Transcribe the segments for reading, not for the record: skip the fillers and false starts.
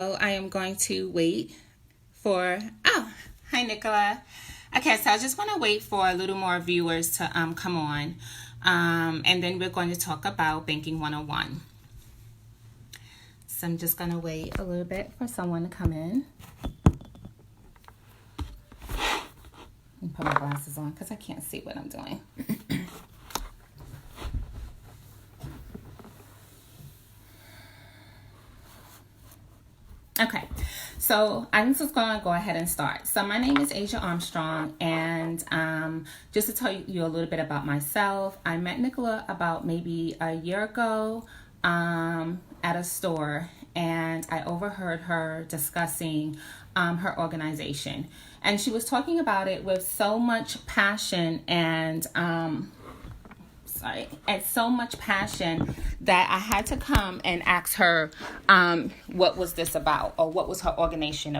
So I am going to wait for, oh, hi Nicola. Okay, so I just want to wait for a little more viewers to come on. And then we're going to talk about Banking 101. So I'm just going to wait a little bit for someone to come in. Let me put my glasses on because I can't see what I'm doing. Okay, so I'm just going to go ahead and start. So my name is Asia Armstrong, and just to tell you a little bit about myself, I met Nicola about maybe a year ago at a store, and I overheard her discussing her organization. And she was talking about it with so much passion and so much passion that I had to come and ask her what was this about, or what was her organization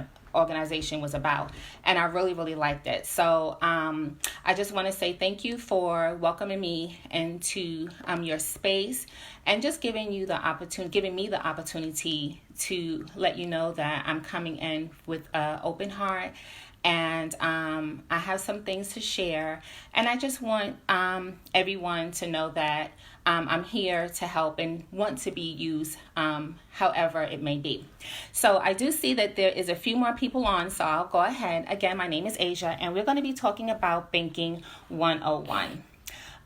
was about. And I really liked it. So I just want to say thank you for welcoming me into your space, and just giving me the opportunity to let you know that I'm coming in with an open heart. And I have some things to share, and I just want everyone to know that I'm here to help and want to be used however it may be. So I do see that there is a few more people on, so I'll go ahead. Again, my name is Asia, and we're going to be talking about Banking 101.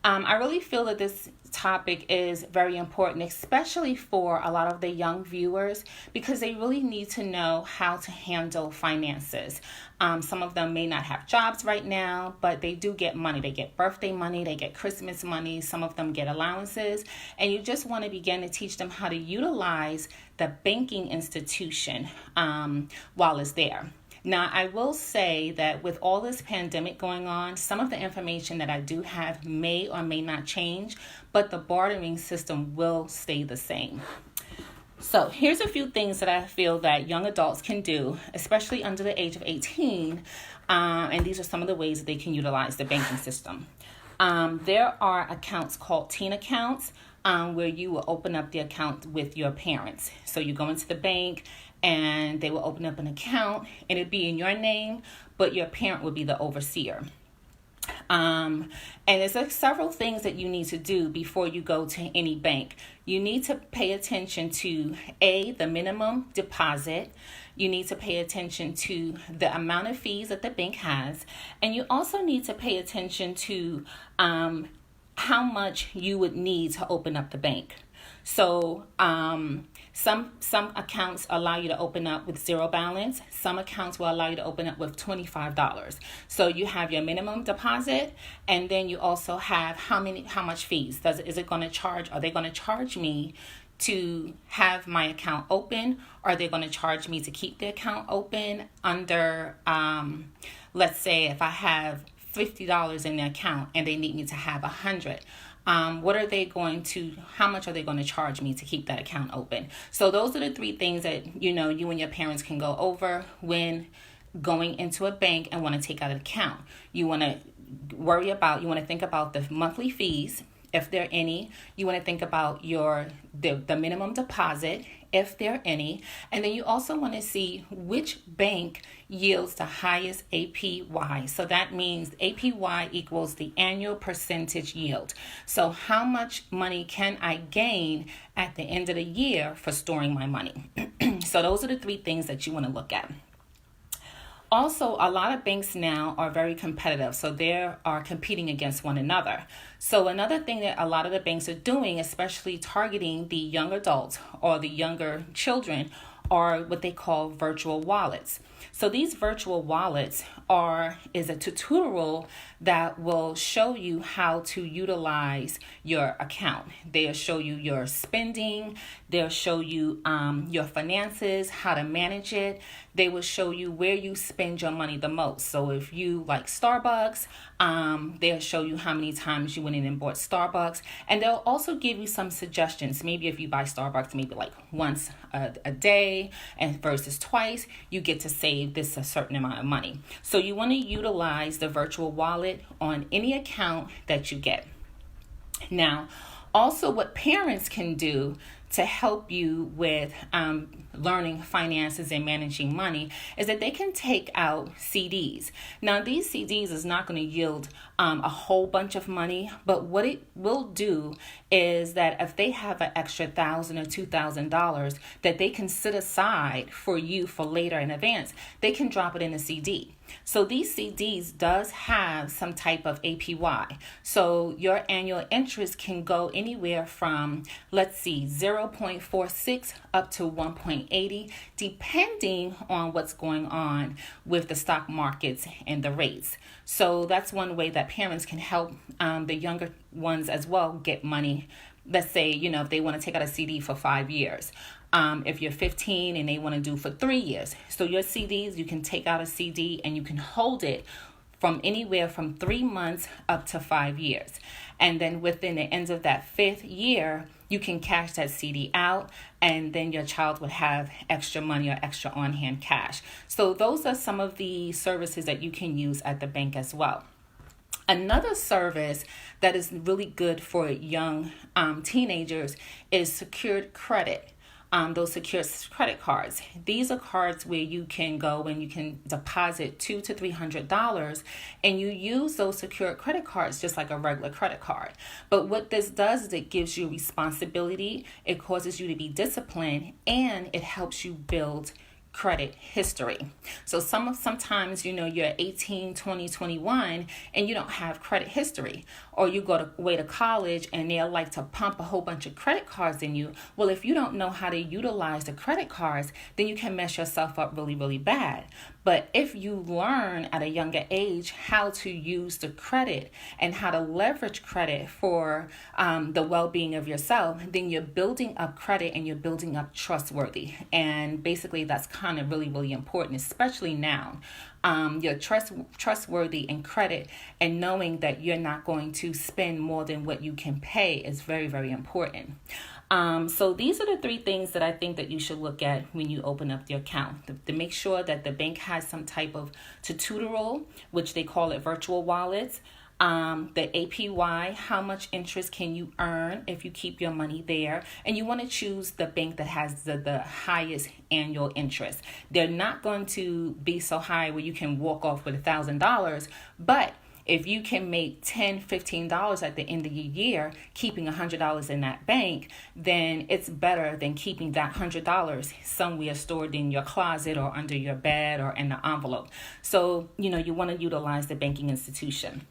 I really feel that this topic is very important, especially for a lot of the young viewers, because they really need to know how to handle finances. Some of them may not have jobs right now, but they do get money. They get birthday money, they get Christmas money, some of them get allowances, and you just want to begin to teach them how to utilize the banking institution while it's there. Now, I will say that with all this pandemic going on, some of the information that I do have may or may not change, but the bartering system will stay the same. So here's a few things that I feel that young adults can do, especially under the age of 18, and these are some of the ways that they can utilize the banking system. There are accounts called teen accounts, where you will open up the account with your parents. So you go into the bank, and they will open up an account, and it'd be in your name, but your parent would be the overseer. And there's several things that you need to do before you go to any bank. You need to pay attention to the minimum deposit. You need to pay attention to the amount of fees that the bank has, and you also need to pay attention to how much you would need to open up the bank. So some accounts allow you to open up with zero balance. Some accounts will allow you to open up with $25. So you have your minimum deposit, and then you also have how much fees. Are they going to charge me to have my account open? Are they going to charge me to keep the account open under, let's say if I have $50 in the account and they need me to have $100? How much are they going to charge me to keep that account open? So those are the three things that, you and your parents can go over when going into a bank and want to take out an account. You want to think about the monthly fees, if there are any. You want to think about the minimum deposit, if there are any. And then you also want to see which bank yields the highest APY. So that means APY equals the annual percentage yield. So how much money can I gain at the end of the year for storing my money? So those are the three things that you want to look at. Also, a lot of banks now are very competitive, so they are competing against one another. So another thing that a lot of the banks are doing, especially targeting the young adults or the younger children, are what they call virtual wallets. So these virtual wallets is a tutorial that will show you how to utilize your account. They'll show you your spending. They'll show you your finances, how to manage it. They will show you where you spend your money the most. So if you like Starbucks, they'll show you how many times you went in and bought Starbucks. And they'll also give you some suggestions. Maybe if you buy Starbucks, maybe like once a day and versus twice, you get to save this a certain amount of money. So you want to utilize the virtual wallet on any account that you get. Now, also what parents can do to help you with learning finances and managing money is that they can take out CDs. Now, these CDs is not going to yield a whole bunch of money, but what it will do is that if they have an extra $1,000 or $2,000 that they can set aside for you for later in advance, they can drop it in a CD. So these CDs does have some type of APY. So your annual interest can go anywhere from, let's see, 0.46 up to 1.80, depending on what's going on with the stock markets and the rates. So that's one way that parents can help the younger ones as well get money. Let's say, if they want to take out a CD for 5 years. If you're 15 and they want to do for 3 years. So your CDs, you can take out a CD and you can hold it from anywhere from 3 months up to 5 years. And then within the end of that 5th year, you can cash that CD out, and then your child would have extra money or extra on-hand cash. So those are some of the services that you can use at the bank as well. Another service that is really good for young teenagers is secured credit. Those secure credit cards. These are cards where you can go and you can deposit $200 to $300, and you use those secure credit cards just like a regular credit card. But what this does is it gives you responsibility, it causes you to be disciplined, and it helps you build credit history. So sometimes you're 18, 20, 21 and you don't have credit history, or you go away to college and they'll like to pump a whole bunch of credit cards in you. Well, if you don't know how to utilize the credit cards, then you can mess yourself up really, really bad. But if you learn at a younger age how to use the credit and how to leverage credit for the well-being of yourself, then you're building up credit and you're building up trustworthy. And basically that's kind of really, really important, especially now. You're trustworthy in credit, and knowing that you're not going to spend more than what you can pay is very, very important. So these are the 3 things that I think that you should look at when you open up the account. To make sure that the bank has some type of tutorial, which they call it virtual wallets. The APY, how much interest can you earn if you keep your money there? And you want to choose the bank that has the highest annual interest. They're not going to be so high where you can walk off with $1,000, but if you can make $10, $15 at the end of the year, keeping $100 in that bank, then it's better than keeping that $100 somewhere stored in your closet or under your bed or in the envelope. So, you want to utilize the banking institution.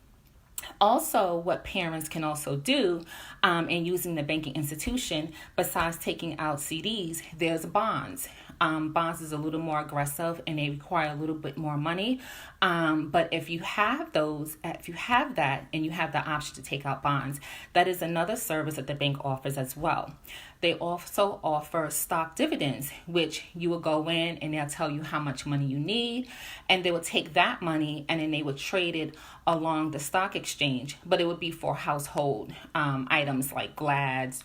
Also, what parents can also do in using the banking institution, besides taking out CDs, there's bonds. Bonds is a little more aggressive and they require a little bit more money. But if you have that and you have the option to take out bonds, that is another service that the bank offers as well. They also offer stock dividends, which you will go in and they'll tell you how much money you need, and they will take that money and then they will trade it along the stock exchange, but it would be for household items like Glads,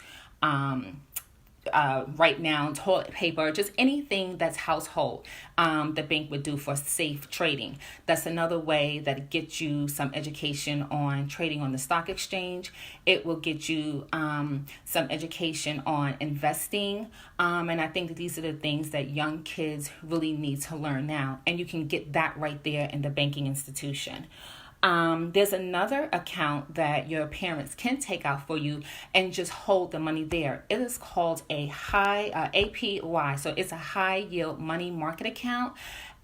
right now, toilet paper, just anything that's household, the bank would do for safe trading. That's another way that it gets you some education on trading on the stock exchange. It will get you some education on investing. And I think that these are the things that young kids really need to learn now. And you can get that right there in the banking institution. There's another account that your parents can take out for you and just hold the money there. It is called a high APY. So it's a high yield money market account.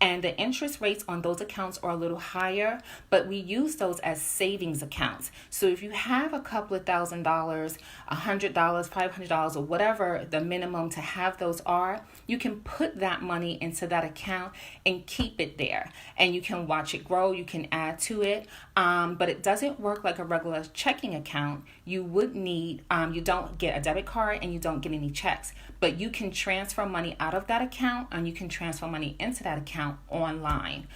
And the interest rates on those accounts are a little higher, but we use those as savings accounts. So if you have a couple of $1,000, $100, $500, or whatever the minimum to have those are, you can put that money into that account and keep it there. And you can watch it grow, you can add to it, but it doesn't work like a regular checking account. You would need, you don't get a debit card and you don't get any checks, but you can transfer money out of that account and you can transfer money into that account online.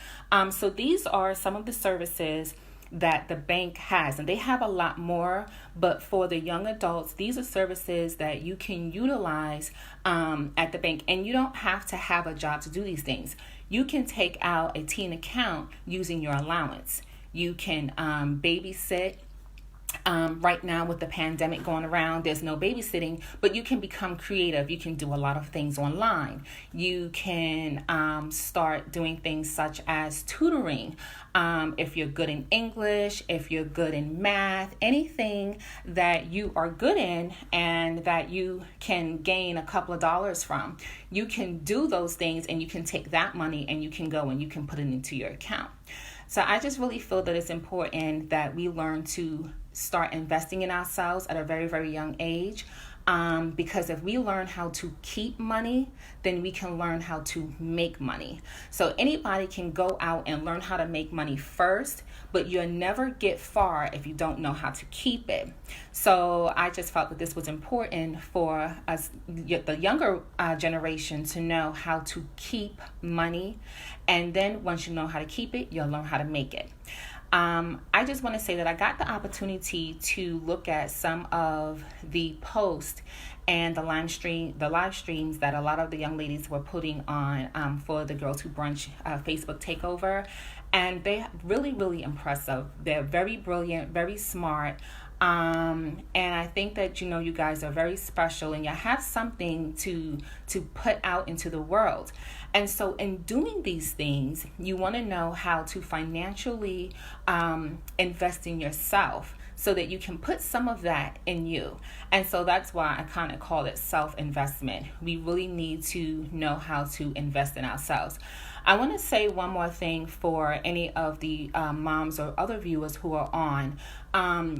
So these are some of the services that the bank has, and they have a lot more, but for the young adults, these are services that you can utilize at the bank, and you don't have to have a job to do these things. You can take out a teen account using your allowance. You can babysit Right now with the pandemic going around, there's no babysitting, but you can become creative. You can do a lot of things online. You can start doing things such as tutoring. If you're good in English, if you're good in math, anything that you are good in and that you can gain a couple of dollars from, you can do those things, and you can take that money and you can go and you can put it into your account. So I just really feel that it's important that we learn to start investing in ourselves at a very, very young age. Because if we learn how to keep money, then we can learn how to make money. So anybody can go out and learn how to make money first, but you'll never get far if you don't know how to keep it. So I just felt that this was important for us, the younger generation, to know how to keep money. And then once you know how to keep it, you'll learn how to make it. I just want to say that I got the opportunity to look at some of the posts and the live streams that a lot of the young ladies were putting on for the Girls Who Brunch Facebook takeover, and they're really, really impressive. They're very brilliant, very smart. And I think that, you guys are very special, and you have something to put out into the world. And so in doing these things, you want to know how to financially invest in yourself so that you can put some of that in you. And so that's why I kind of call it self-investment. We really need to know how to invest in ourselves. I want to say one more thing for any of the moms or other viewers who are on.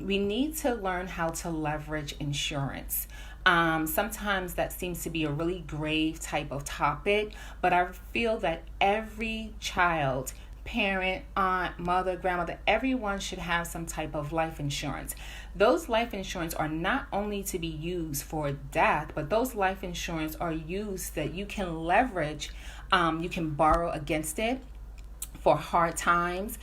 We need to learn how to leverage insurance. Sometimes that seems to be a really grave type of topic, but I feel that every child, parent, aunt, mother, grandmother, everyone should have some type of life insurance. Those life insurance are not only to be used for death, but those life insurance are used that you can leverage, you can borrow against it for hard times.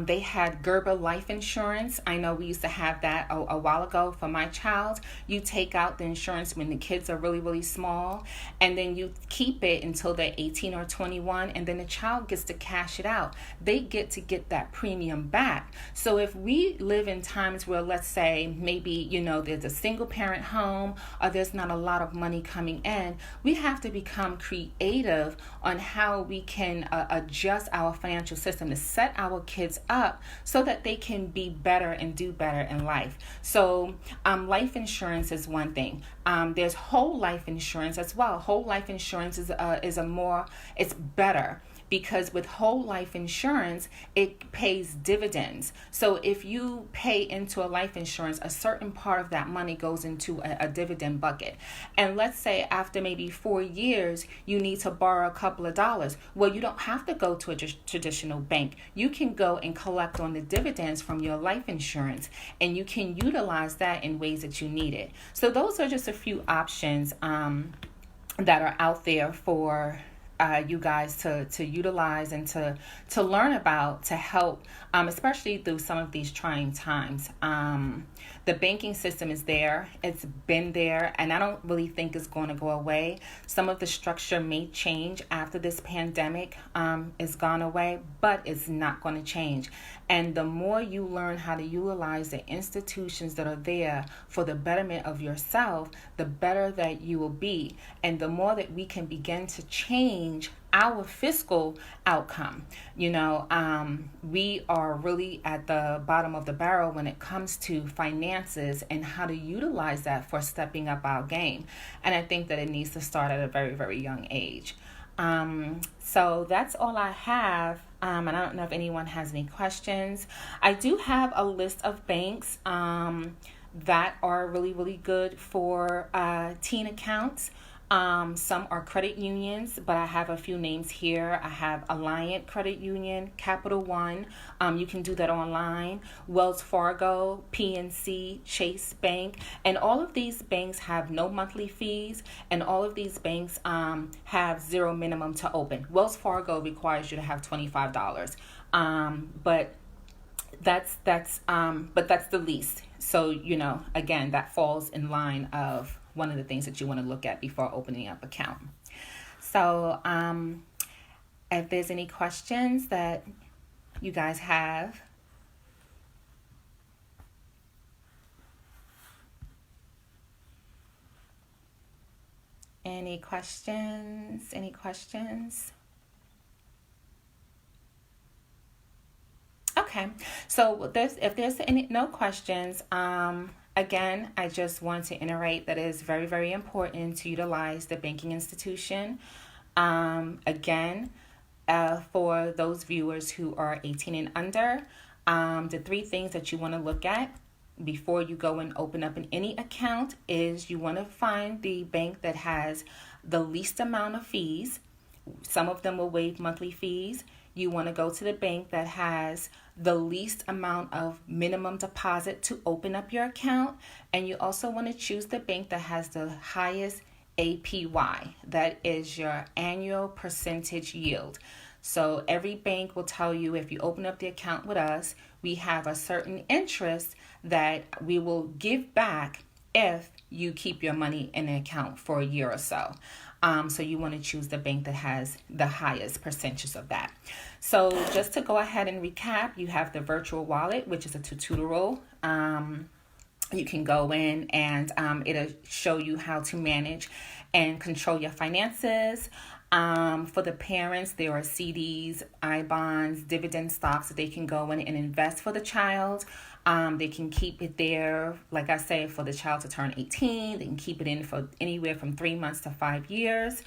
They had Gerber life insurance. I know we used to have that a while ago for my child. You take out the insurance when the kids are really, really small, and then you keep it until they're 18 or 21, and then the child gets to cash it out. They get to get that premium back. So if we live in times where, let's say, maybe, there's a single parent home or there's not a lot of money coming in, we have to become creative on how we can adjust our financial system to set our kids up so that they can be better and do better in life. So life insurance is one thing. There's whole life insurance as well. Whole life insurance is it's better, because with whole life insurance, it pays dividends. So if you pay into a life insurance, a certain part of that money goes into a dividend bucket. And let's say after maybe 4 years, you need to borrow a couple of dollars. Well, you don't have to go to a traditional bank. You can go and collect on the dividends from your life insurance, and you can utilize that in ways that you need it. So those are just a few options that are out there for you guys to utilize and to learn about, to help, especially through some of these trying times. The banking system is there. It's been there, and I don't really think it's going to go away. Some of the structure may change after this pandemic is gone away, but it's not going to change. And the more you learn how to utilize the institutions that are there for the betterment of yourself, the better that you will be. And the more that we can begin to change our fiscal outcome. We are really at the bottom of the barrel when it comes to finances and how to utilize that for stepping up our game. And I think that it needs to start at a very, very young age. So that's all I have. And I don't know if anyone has any questions. I do have a list of banks that are really, really good for teen accounts. Some are credit unions, but I have a few names here. I have Alliant Credit Union, Capital One. You can do that online. Wells Fargo, PNC, Chase Bank. And all of these banks have no monthly fees, and all of these banks have zero minimum to open. Wells Fargo requires you to have $25. But that's the least. So, again, that falls in line of one of the things that you want to look at before opening up an account. So if there's any questions that you guys have. Any questions? Any questions? Okay, so if there's any no questions, again, I just want to iterate that it is very, very important to utilize the banking institution. Again, for those viewers who are 18 and under, the three things that you want to look at before you go and open up any account is you want to find the bank that has the least amount of fees. Some of them will waive monthly fees. You want to go to the bank that has the least amount of minimum deposit to open up your account. And you also want to choose the bank that has the highest APY, that is your annual percentage yield. So every bank will tell you if you open up the account with us, we have a certain interest that we will give back if you keep your money in an account for a year or so. So you want to choose the bank that has the highest percentage of that. So just to go ahead and recap, you have the virtual wallet, which is a tutorial. You can go in and it'll show you how to manage and control your finances. For the parents, there are CDs, I-bonds, dividend stocks that they can go in and invest for the child. They can keep it there, like I say, for the child to turn 18. They can keep it in for anywhere from 3 months to 5 years.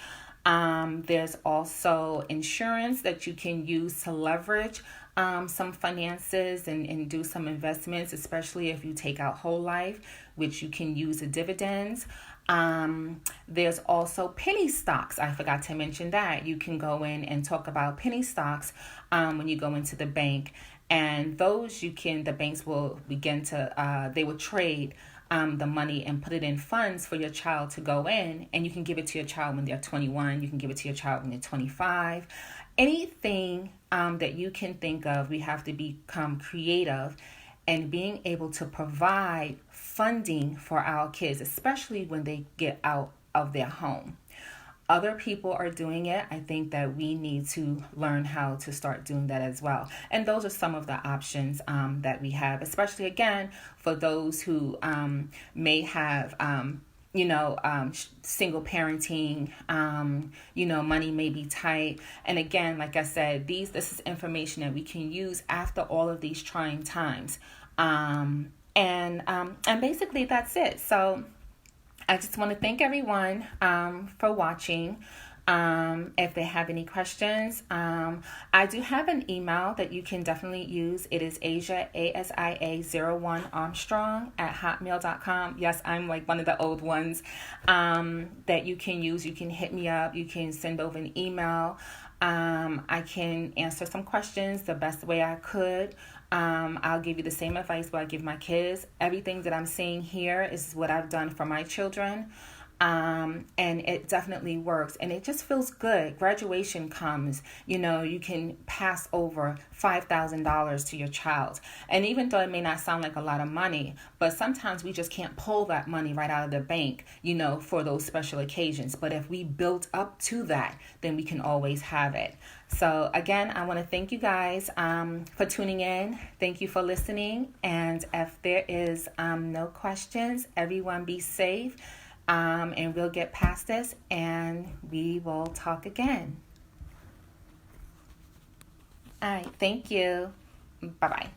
There's also insurance that you can use to leverage some finances and do some investments, especially if you take out whole life, which you can use the dividends. There's also penny stocks. I forgot to mention that. You can go in and talk about penny stocks when you go into the bank. And those the banks will begin to, they will trade the money and put it in funds for your child to go in. And you can give it to your child when they're 21. You can give it to your child when they're 25. Anything that you can think of, we have to become creative and being able to provide funding for our kids, especially when they get out of their home. Other people are doing it. I think that we need to learn how to start doing that as well. And those are some of the options that we have, especially, again, for those who may have single parenting, money may be tight. And again, like I said, this is information that we can use after all of these trying times. And basically that's it. So I just want to thank everyone for watching. If they have any questions, I do have an email that you can definitely use. It is Asia, ASIA 01 Armstrong @hotmail.com. Yes, I'm like one of the old ones that you can use. You can hit me up. You can send over an email. I can answer some questions the best way I could. I'll give you the same advice what I give my kids. Everything that I'm saying here is what I've done for my children. And it definitely works, and it just feels good. Graduation comes, you can pass over $5,000 to your child. And even though it may not sound like a lot of money, but sometimes we just can't pull that money right out of the bank, for those special occasions. But if we build up to that, then we can always have it. So again, I want to thank you guys for tuning in. Thank you for listening. And if there is no questions, everyone be safe. And we'll get past this and we will talk again. All right. Thank you. Bye-bye.